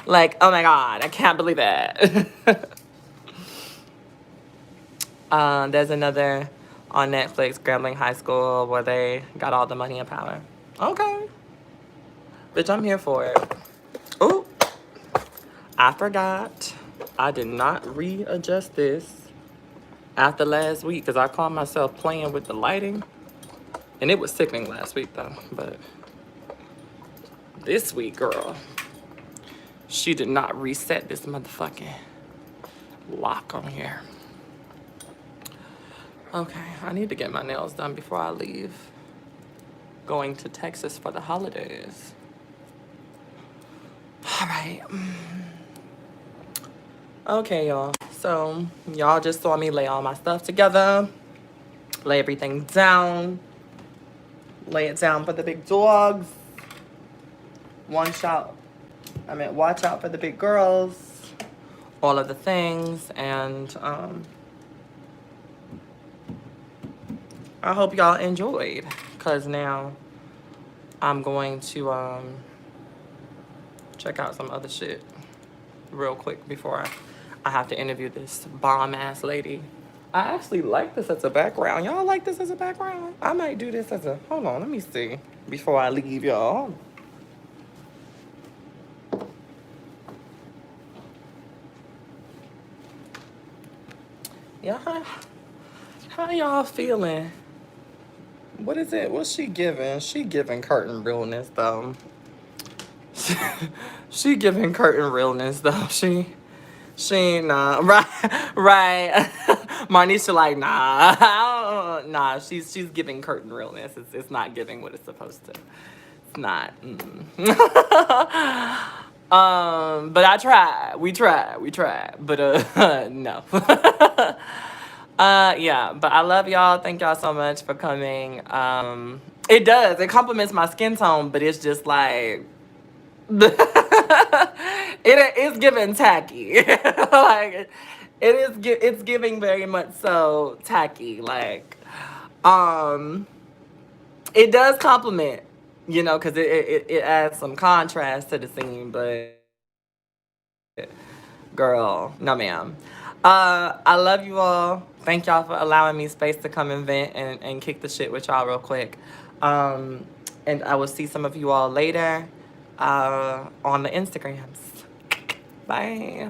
A: Like, oh my god, I can't believe it. There's another on Netflix, Grambling High School, where they got all the money and power. Okay. Bitch, I'm here for it. Oh, I forgot. I did not readjust this after last week because I caught myself playing with the lighting. And it was sickening last week, though. But this week, girl, she did not reset this motherfucking lock on here. Okay, I need to get my nails done before I leave. Going to Texas for the holidays. All right. Okay, y'all. So, y'all just saw me lay all my stuff together. Lay everything down. Lay it down for the big dogs. Watch out for the big girls. All of the things. And, I hope y'all enjoyed, because now I'm going to check out some other shit real quick before I have to interview this bomb-ass lady. I actually like this as a background. Y'all like this as a background? I might do this as a... Hold on, let me see before I leave, y'all. Yeah, how y'all feeling? What is it? What's she giving? She giving curtain realness, though. She giving curtain realness, though. She ain't, nah. Right. Marnisha like, nah. Nah, she's giving curtain realness. It's not giving what it's supposed to. It's not. But I tried. We tried. But, no. Yeah, but I love y'all. Thank y'all so much for coming. It does. It complements my skin tone, but it's just like it's giving tacky. Like it's giving very much so tacky. Like it does complement, you know, because it adds some contrast to the scene, but girl, no ma'am. I love you all. Thank y'all for allowing me space to come and vent and kick the shit with y'all real quick. And I will see some of you all later on the Instagrams. Bye.